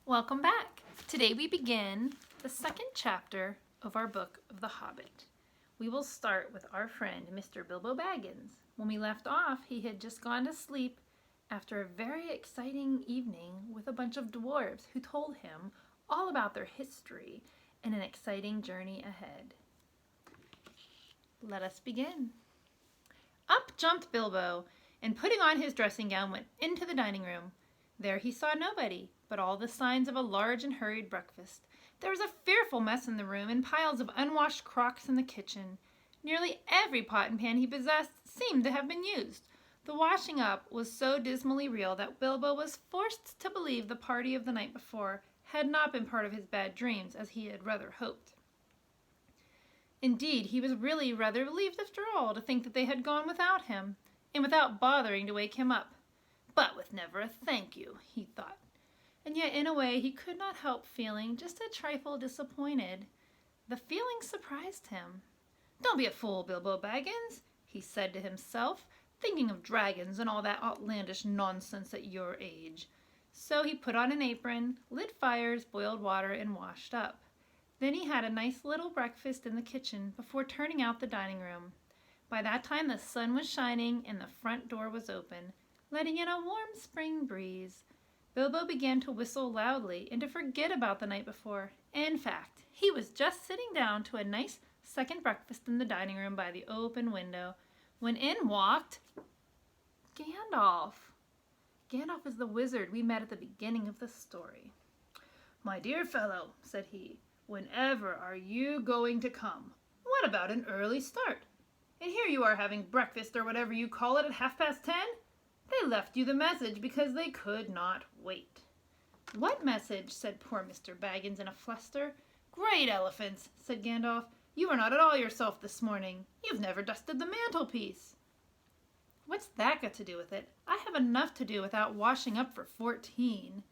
Welcome back. Today we begin the second chapter of our book of The Hobbit. We will start with our friend Mr. Bilbo Baggins. When we left off, he had just gone to sleep after a very exciting evening with a bunch of dwarves who told him all about their history and an exciting journey ahead. Let us begin. Up jumped Bilbo, and putting on his dressing gown went into the dining room. There he saw nobody, but all the signs of a large and hurried breakfast. There was a fearful mess in the room, and piles of unwashed crocks in the kitchen. Nearly every pot and pan he possessed seemed to have been used. The washing up was so dismally real that Bilbo was forced to believe the party of the night before had not been part of his bad dreams, as he had rather hoped. Indeed, he was really rather relieved after all to think that they had gone without him, and without bothering to wake him up. But with never a thank you, he thought. And yet, in a way, he could not help feeling just a trifle disappointed. The feeling surprised him. "Don't be a fool, Bilbo Baggins," he said to himself, "thinking of dragons and all that outlandish nonsense at your age." So he put on an apron, lit fires, boiled water, and washed up. Then he had a nice little breakfast in the kitchen before turning out the dining room. By that time the sun was shining and the front door was open, letting in a warm spring breeze. Bilbo began to whistle loudly and to forget about the night before. In fact, he was just sitting down to a nice second breakfast in the dining room by the open window, when in walked Gandalf. Gandalf is the wizard we met at the beginning of the story. "My dear fellow," said he, "whenever are you going to come? What about an early start? And here you are having breakfast or whatever you call it at 10:30? They left you the message because they could not wait." "What message?" said poor Mr. Baggins in a fluster. "Great elephants," said Gandalf. "You are not at all yourself this morning. You've never dusted the mantelpiece." "What's that got to do with it? I have enough to do without washing up for 14.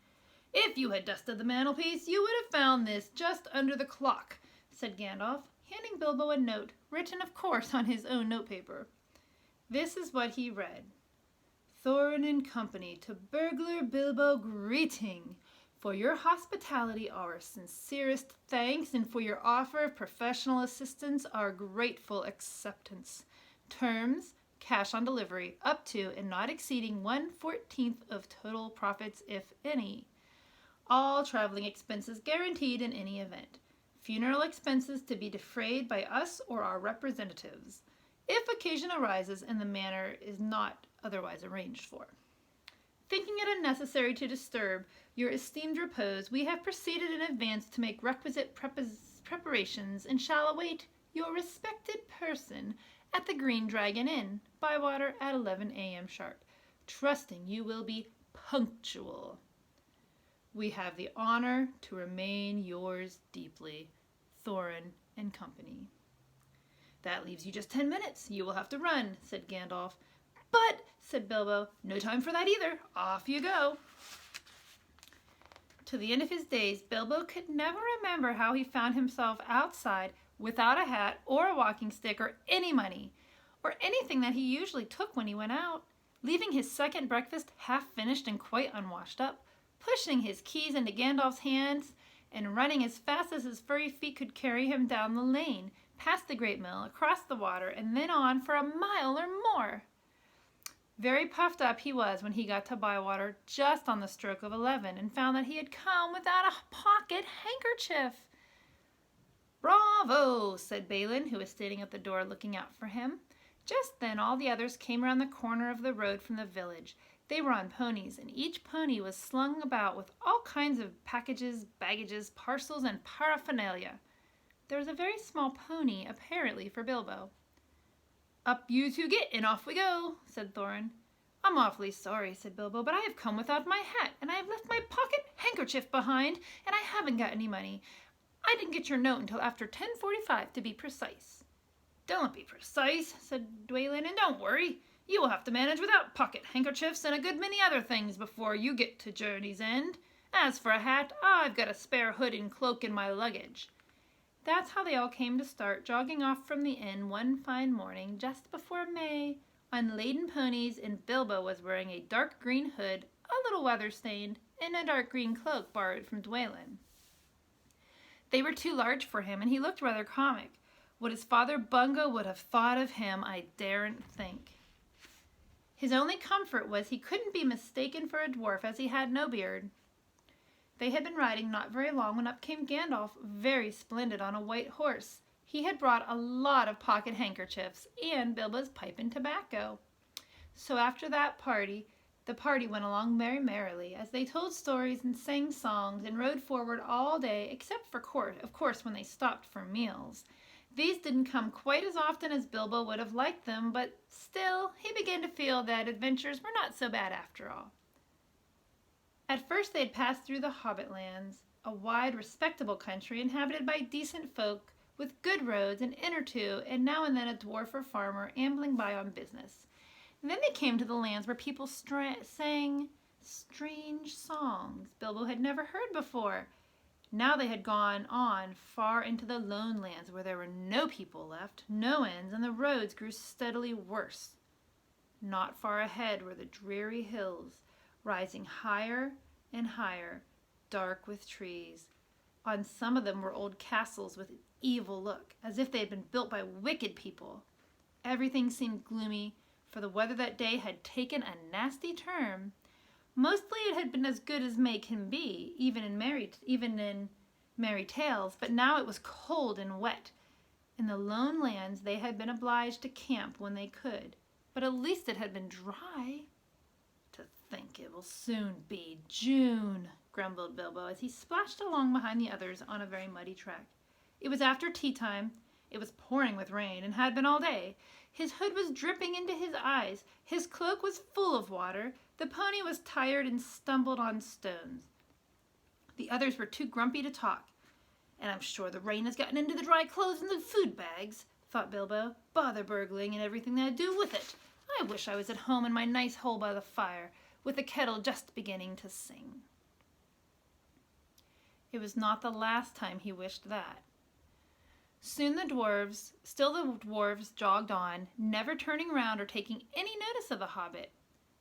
"If you had dusted the mantelpiece, you would have found this just under the clock," said Gandalf, handing Bilbo a note, written of course on his own notepaper. This is what he read. "Thorin and Company, to burglar Bilbo greeting. For your hospitality our sincerest thanks, and for your offer of professional assistance our grateful acceptance. Terms, cash on delivery, up to and not exceeding 1/14 of total profits, if any. All traveling expenses guaranteed in any event. Funeral expenses to be defrayed by us or our representatives, if occasion arises and the manner is not otherwise arranged for. Thinking it unnecessary to disturb your esteemed repose, we have proceeded in advance to make requisite preparations, and shall await your respected person at the Green Dragon Inn, Bywater, at 11 a.m. sharp, trusting you will be punctual. We have the honor to remain yours deeply, Thorin and Company." "That leaves you just 10 minutes. You will have to run," said Gandalf. "But," said Bilbo, "no time for that either. Off you go." To the end of his days, Bilbo could never remember how he found himself outside without a hat or a walking stick or any money, or anything that he usually took when he went out, leaving his second breakfast half finished and quite unwashed up, pushing his keys into Gandalf's hands, and running as fast as his furry feet could carry him down the lane, past the great mill, across the water, and then on for a mile or more. Very puffed up he was when he got to Bywater just on the stroke of 11, and found that he had come without a pocket handkerchief. "Bravo!" said Balin, who was standing at the door looking out for him. Just then all the others came around the corner of the road from the village. They were on ponies, and each pony was slung about with all kinds of packages, baggages, parcels, and paraphernalia. There was a very small pony, apparently for Bilbo. "Up you two get, and off we go," said Thorin. "I'm awfully sorry," said Bilbo, "but I have come without my hat, and I have left my pocket handkerchief behind, and I haven't got any money. I didn't get your note until after 10:45, to be precise." "Don't be precise," said Dwalin, "and don't worry. You will have to manage without pocket handkerchiefs and a good many other things before you get to journey's end. As for a hat, I've got a spare hood and cloak in my luggage." That's how they all came to start jogging off from the inn one fine morning just before May, on laden ponies, and Bilbo was wearing a dark green hood, a little weather-stained, and a dark green cloak borrowed from Dwalin. They were too large for him, and he looked rather comic. What his father Bungo would have thought of him, I daren't think. His only comfort was he couldn't be mistaken for a dwarf, as he had no beard. They had been riding not very long when up came Gandalf, very splendid on a white horse. He had brought a lot of pocket handkerchiefs and Bilbo's pipe and tobacco. So after that the party went along very merrily, as they told stories and sang songs and rode forward all day, except for of course when they stopped for meals. These didn't come quite as often as Bilbo would have liked them, but still he began to feel that adventures were not so bad after all. At first they had passed through the Hobbit lands, a wide, respectable country inhabited by decent folk with good roads, an inn or two, and now and then a dwarf or farmer ambling by on business. And then they came to the lands where people sang strange songs Bilbo had never heard before. Now they had gone on far into the lone lands where there were no people left, no inns, and the roads grew steadily worse. Not far ahead were the dreary hills, rising higher and higher, dark with trees. On some of them were old castles with an evil look, as if they had been built by wicked people. Everything seemed gloomy, for the weather that day had taken a nasty turn. Mostly it had been as good as May can be, even in merry tales, but now it was cold and wet. In the lone lands they had been obliged to camp when they could, but at least it had been dry. To think it will soon be June, grumbled Bilbo as he splashed along behind the others on a very muddy track. It was after tea time. It was pouring with rain, and had been all day. His hood was dripping into his eyes. His cloak was full of water. The pony was tired and stumbled on stones. The others were too grumpy to talk. And I'm sure the rain has gotten into the dry clothes and the food bags, thought Bilbo. Bother burgling and everything that had to do with it. I wish I was at home in my nice hole by the fire, with the kettle just beginning to sing. It was not the last time he wished that. Soon the dwarves jogged on, never turning round or taking any notice of the hobbit.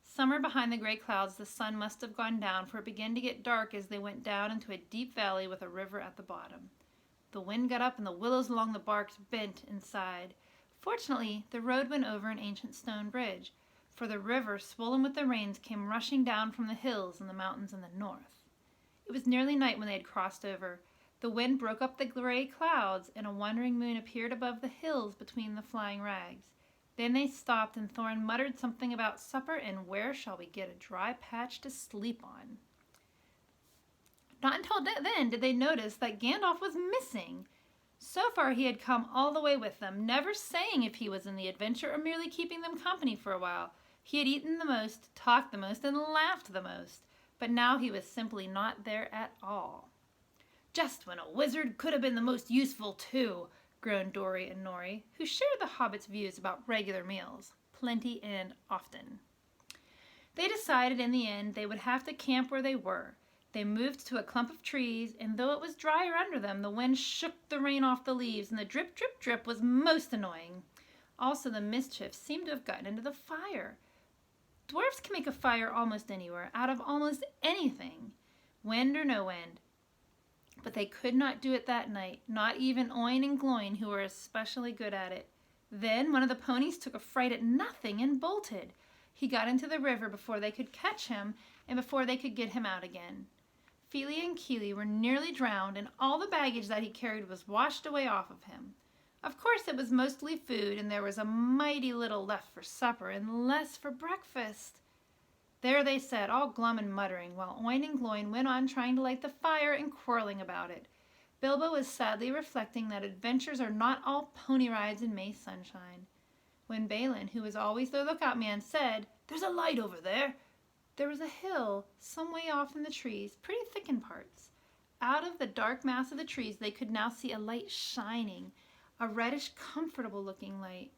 Somewhere behind the gray clouds the sun must have gone down, for it began to get dark as they went down into a deep valley with a river at the bottom. The wind got up and the willows along the barks bent and sighed. Fortunately, the road went over an ancient stone bridge, for the river, swollen with the rains, came rushing down from the hills and the mountains in the north. It was nearly night when they had crossed over. The wind broke up the gray clouds, and a wandering moon appeared above the hills between the flying rags. Then they stopped, and Thorin muttered something about supper and where shall we get a dry patch to sleep on. Not until then did they notice that Gandalf was missing. So far he had come all the way with them, never saying if he was in the adventure or merely keeping them company for a while. He had eaten the most, talked the most, and laughed the most, but now he was simply not there at all. Just when a wizard could have been the most useful too, groaned Dori and Nori, who shared the hobbits' views about regular meals, plenty and often. They decided in the end they would have to camp where they were. They moved to a clump of trees, and though it was drier under them, the wind shook the rain off the leaves, and the drip, drip, drip was most annoying. Also, the mischief seemed to have gotten into the fire. Dwarves can make a fire almost anywhere, out of almost anything, wind or no wind. But they could not do it that night, not even Oin and Gloin, who were especially good at it. Then one of the ponies took a fright at nothing and bolted. He got into the river before they could catch him and before they could get him out again. Fili and Kili were nearly drowned, and all the baggage that he carried was washed away off of him. Of course, it was mostly food, and there was a mighty little left for supper and less for breakfast. There they sat, all glum and muttering, while Oin and Gloin went on trying to light the fire and quarreling about it. Bilbo was sadly reflecting that adventures are not all pony rides and May sunshine. When Balin, who was always the lookout man, said, "There's a light over there," there was a hill some way off in the trees, pretty thick in parts. Out of the dark mass of the trees they could now see a light shining, a reddish, comfortable-looking light,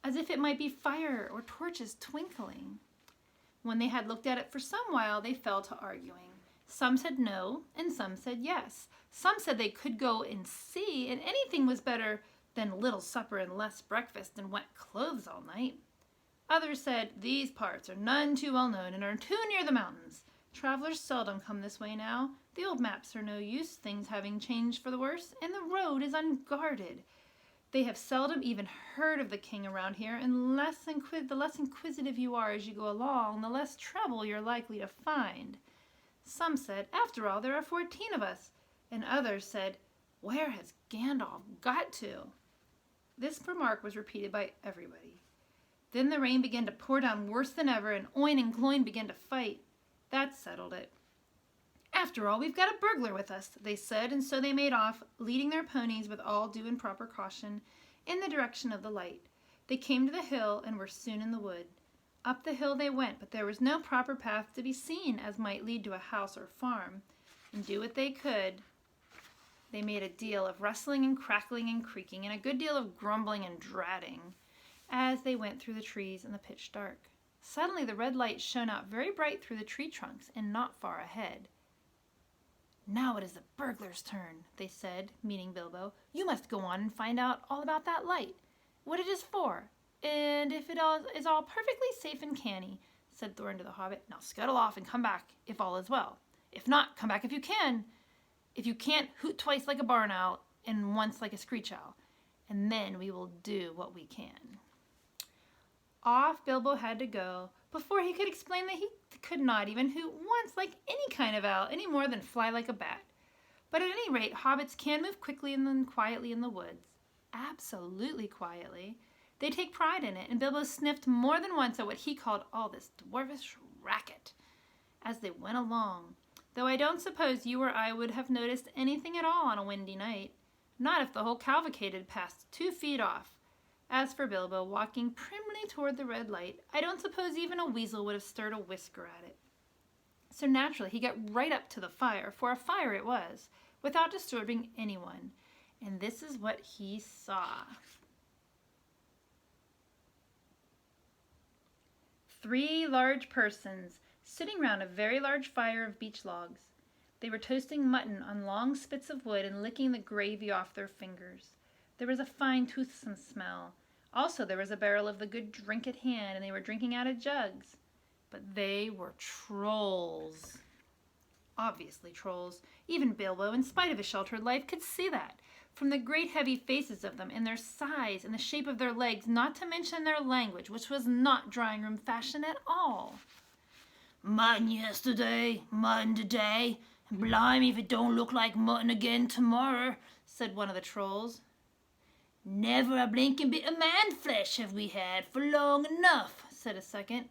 as if it might be fire or torches twinkling. When they had looked at it for some while, they fell to arguing. Some said no, and some said yes. Some said they could go and see, and anything was better than little supper and less breakfast and wet clothes all night. Others said, "These parts are none too well known and are too near the mountains. Travelers seldom come this way now. The old maps are no use, things having changed for the worse, and the road is unguarded. They have seldom even heard of the king around here, and the less inquisitive you are as you go along, the less trouble you're likely to find. Some said, after all, there are 14 of us, and others said, where has Gandalf got to? This remark was repeated by everybody. Then the rain began to pour down worse than ever, and Oin and Gloin began to fight. That settled it. After all, we've got a burglar with us, they said, and so they made off, leading their ponies with all due and proper caution, in the direction of the light. They came to the hill and were soon in the wood. Up the hill they went, but there was no proper path to be seen, as might lead to a house or farm. And do what they could, they made a deal of rustling and crackling and creaking, and a good deal of grumbling and dratting, as they went through the trees in the pitch dark. Suddenly the red light shone out very bright through the tree trunks, and not far ahead. Now it is the burglar's turn, they said, meaning Bilbo. You must go on and find out all about that light, what it is for, and if it is all perfectly safe and canny, said Thorin to the Hobbit. Now scuttle off and come back, if all is well. If not, come back if you can. If you can't, hoot twice like a barn owl, and once like a screech owl, and then we will do what we can. Off Bilbo had to go, before he could explain that he could not even hoot once like any kind of owl, any more than fly like a bat. But at any rate, hobbits can move quickly and then quietly in the woods. Absolutely quietly. They take pride in it, and Bilbo sniffed more than once at what he called all this dwarvish racket as they went along, though I don't suppose you or I would have noticed anything at all on a windy night, not if the whole cavalcade had passed 2 feet off. As for Bilbo, walking primly toward the red light, I don't suppose even a weasel would have stirred a whisker at it. So naturally he got right up to the fire, for a fire it was, without disturbing anyone. And this is what he saw. 3 large persons sitting round a very large fire of beech logs. They were toasting mutton on long spits of wood and licking the gravy off their fingers. There was a fine toothsome smell. Also there was a barrel of the good drink at hand, and they were drinking out of jugs. But they were trolls. Obviously trolls. Even Bilbo, in spite of his sheltered life, could see that, from the great heavy faces of them, and their size, and the shape of their legs, not to mention their language, which was not drawing-room fashion at all. Mutton yesterday, mutton today, and blimey if it don't look like mutton again tomorrow, said one of the trolls. Never a blinking bit of man-flesh have we had for long enough, said a second.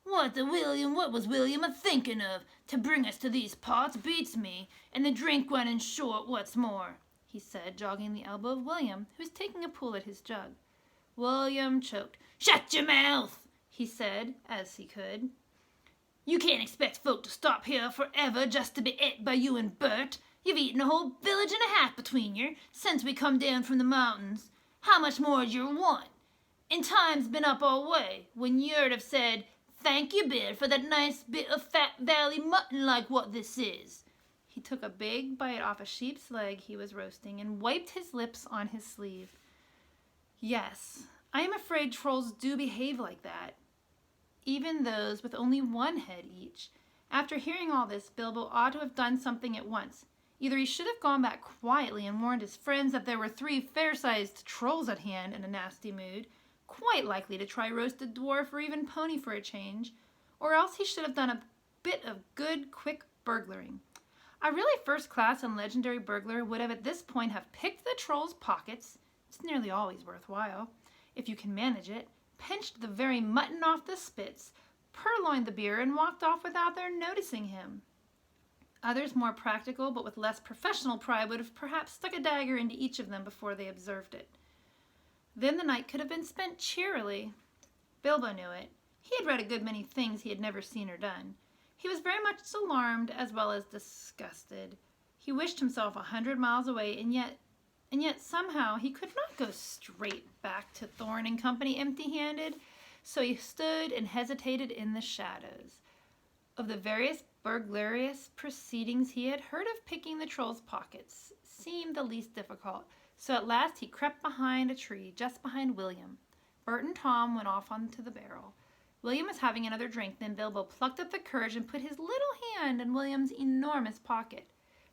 What was William a-thinking of, to bring us to these parts beats me, and the drink running short what's more, he said, jogging the elbow of William, who was taking a pull at his jug. William choked. Shut your mouth, he said, as he could. You can't expect folk to stop here forever just to be et by you and Bert. You've eaten a whole village and a half between yer, since we come down from the mountains. How much more d'yer want? And time's been up all way, when yer'd have said, thank you, Bill, for that nice bit of fat valley mutton like what this is. He took a big bite off a sheep's leg he was roasting, and wiped his lips on his sleeve. Yes, I am afraid trolls do behave like that. Even those with only 1 head each. After hearing all this, Bilbo ought to have done something at once. Either he should have gone back quietly and warned his friends that there were 3 fair-sized trolls at hand in a nasty mood, quite likely to try roasted dwarf or even pony for a change, or else he should have done a bit of good, quick burglaring. A really first-class and legendary burglar would have at this point have picked the trolls' pockets, it's nearly always worthwhile, if you can manage it, pinched the very mutton off the spits, purloined the beer, and walked off without their noticing him. Others, more practical but with less professional pride, would have perhaps stuck a dagger into each of them before they observed it. Then the night could have been spent cheerily. Bilbo knew it. He had read a good many things he had never seen or done. He was very much alarmed as well as disgusted. He wished himself 100 miles away, and yet somehow he could not go straight back to Thorin and company empty-handed, so he stood and hesitated in the shadows. Of the various burglarious proceedings he had heard of, picking the troll's pockets seemed the least difficult, so at last he crept behind a tree just behind William. Bert and Tom went off onto the barrel. William was having another drink, then Bilbo plucked up the courage and put his little hand in William's enormous pocket.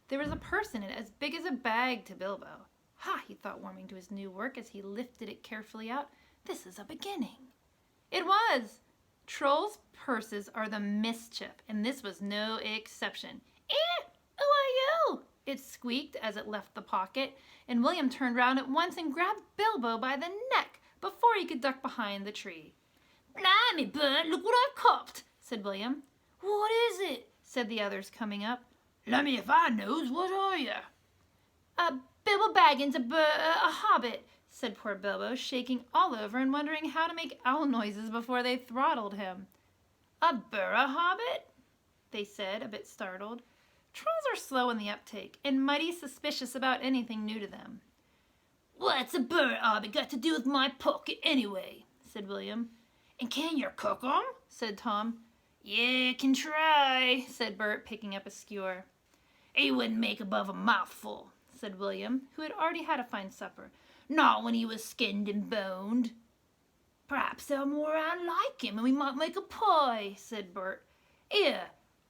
There was a purse in it as big as a bag to Bilbo. Ha, he thought, warming to his new work as he lifted it carefully out. This is a beginning. It was. Trolls' purses are the mischief, and this was no exception. Who are you? It squeaked as it left the pocket, and William turned round at once and grabbed Bilbo by the neck before he could duck behind the tree. Blimey, Bert, look what I've copped, said William. What is it? Said the others, coming up. Lummy if I knows, what are you? Bilbo Baggins, a hobbit, said poor Bilbo, shaking all over and wondering how to make owl noises before they throttled him. A burra hobbit? They said, a bit startled. Trolls are slow in the uptake and mighty suspicious about anything new to them. What's a burra hobbit got to do with my pocket anyway? Said William. And can you cook 'em? Said Tom. Yeah, can try, said Bert, picking up a skewer. He wouldn't make above a mouthful, said William, who had already had a fine supper. Not when he was skinned and boned. Perhaps they're more around like him and we might make a pie, said Bert. Here,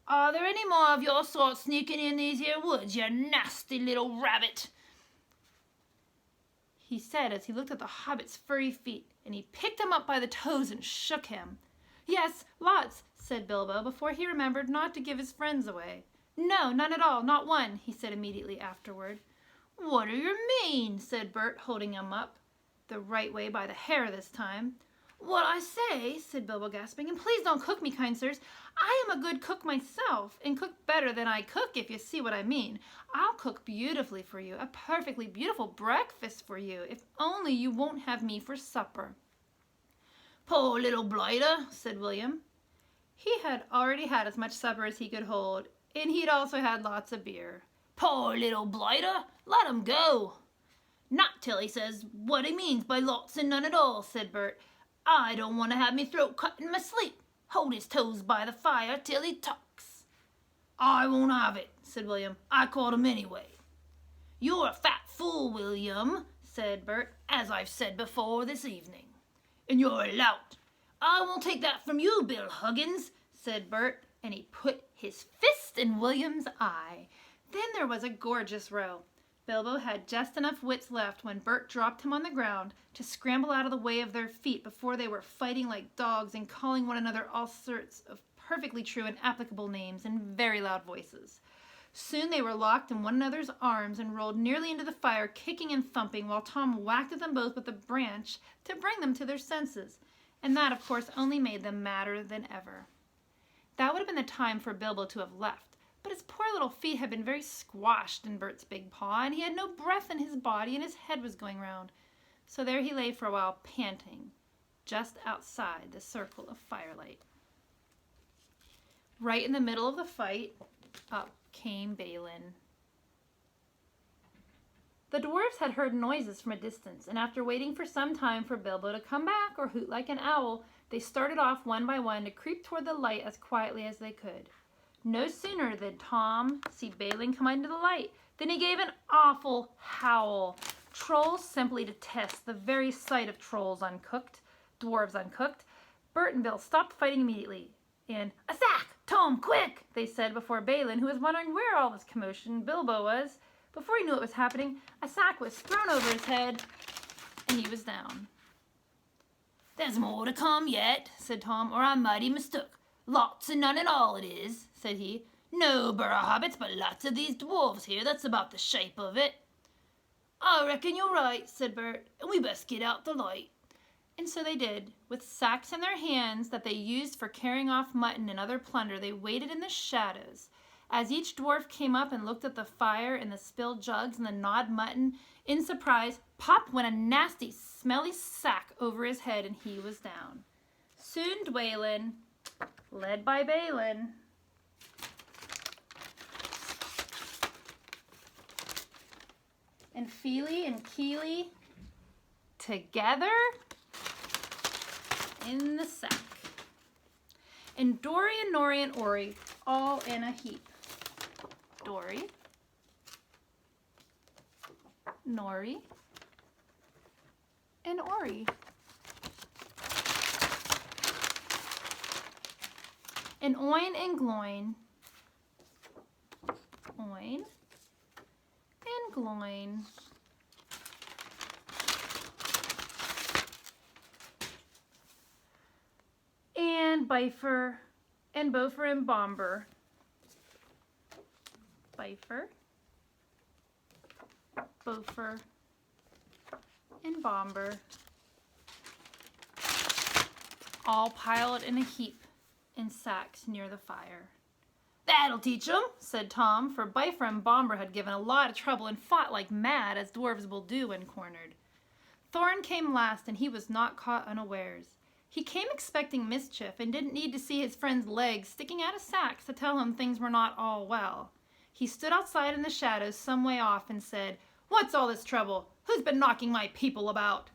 are there any more of your sort sneaking in these here woods, you nasty little rabbit? He said as he looked at the hobbit's furry feet, and he picked him up by the toes and shook him. Yes, lots, said Bilbo, before he remembered not to give his friends away. No, none at all, not one, he said immediately afterward. What do you mean? Said Bert, holding him up, the right way by the hair this time. What I say, said Bilbo, gasping, and please don't cook me, kind sirs. I am a good cook myself, and cook better than I cook, if you see what I mean. I'll cook beautifully for you, a perfectly beautiful breakfast for you, if only you won't have me for supper. Poor little blighter, said William. He had already had as much supper as he could hold, and he'd also had lots of beer. Poor little blighter, let him go. Not till he says what he means by lots and none at all, said Bert. I don't want to have me throat cut in my sleep. Hold his toes by the fire till he talks. I won't have it, said William. I caught him anyway. You're a fat fool, William, said Bert, as I've said before this evening. And you're a lout. I won't take that from you, Bill Huggins, said Bert, and he put his fist in William's eye. Then there was a gorgeous row. Bilbo had just enough wits left when Bert dropped him on the ground to scramble out of the way of their feet before they were fighting like dogs and calling one another all sorts of perfectly true and applicable names in very loud voices. Soon they were locked in one another's arms and rolled nearly into the fire, kicking and thumping, while Tom whacked at them both with a branch to bring them to their senses. And that, of course, only made them madder than ever. That would have been the time for Bilbo to have left. But his poor little feet had been very squashed in Bert's big paw, and he had no breath in his body, and his head was going round. So there he lay for a while, panting, just outside the circle of firelight. Right in the middle of the fight, up came Balin. The dwarves had heard noises from a distance, and after waiting for some time for Bilbo to come back or hoot like an owl, they started off one by one to creep toward the light as quietly as they could. No sooner did Tom see Balin come into the light than he gave an awful howl. Trolls simply detest the very sight of trolls uncooked, dwarves uncooked. Bert and Bill stopped fighting immediately. And, "A sack! Tom, quick!" they said before Balin, who was wondering where all this commotion Bilbo was. Before he knew what was happening, a sack was thrown over his head, and he was down. "There's more to come yet," said Tom, "or I'm mighty mistook. Lots and none at all it is," said he. "No burra hobbits, but lots of these dwarves here, that's about the shape of it." "I reckon you're right," said Bert, "and we best get out the light." And so they did. With sacks in their hands that they used for carrying off mutton and other plunder, they waited in the shadows. As each dwarf came up and looked at the fire and the spilled jugs and the gnawed mutton, in surprise, pop went a nasty, smelly sack over his head, and he was down. Soon Dwalin, led by Balin, and Feely and Keely together in the sack, and Dory and Nori and Ori all in a heap. Dory, Nori, and Ori. and oin and gloin, oin and gloin. And bifer and bofer and bomber. Bifer, bofer, and bomber. All piled in a heap in sacks near the fire. That'll teach 'em, said Tom, for Bifer and Bomber had given a lot of trouble and fought like mad, as dwarves will do when cornered. Thorin came last, and he was not caught unawares. He came expecting mischief and didn't need to see his friend's legs sticking out of sacks to tell him things were not all well. He stood outside in the shadows some way off and said, "What's all this trouble? Who's been knocking my people about?"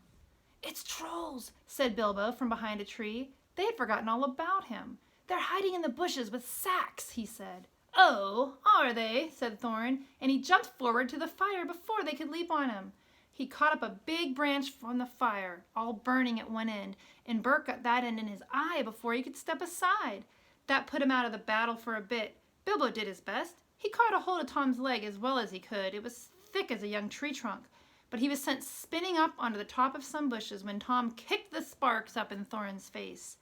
"It's trolls," said Bilbo from behind a tree. They had forgotten all about him. "They're hiding in the bushes with sacks," he said. "Oh, are they?" said Thorin, and he jumped forward to the fire before they could leap on him. He caught up a big branch from the fire, all burning at one end, and Bert got that end in his eye before he could step aside. That put him out of the battle for a bit. Bilbo did his best. He caught a hold of Tom's leg as well as he could. It was thick as a young tree trunk, but he was sent spinning up onto the top of some bushes when Tom kicked the sparks up in Thorin's face.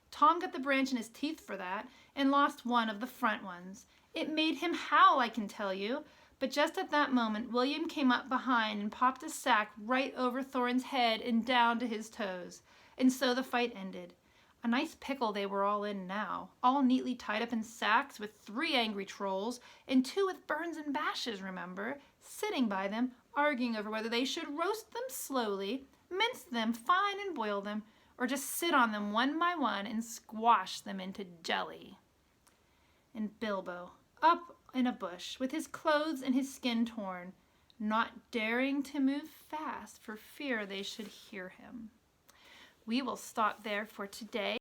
Tom got the branch in his teeth for that and lost one of the front ones. It made him howl, I can tell you. But just at that moment, William came up behind and popped a sack right over Thorin's head and down to his toes. And so the fight ended. A nice pickle they were all in now, all neatly tied up in sacks with 3 angry trolls and 2 with burns and bashes, remember, sitting by them, arguing over whether they should roast them slowly, mince them fine and boil them, or just sit on them one by one and squash them into jelly. And Bilbo, up in a bush, with his clothes and his skin torn, not daring to move fast for fear they should hear him. We will stop there for today.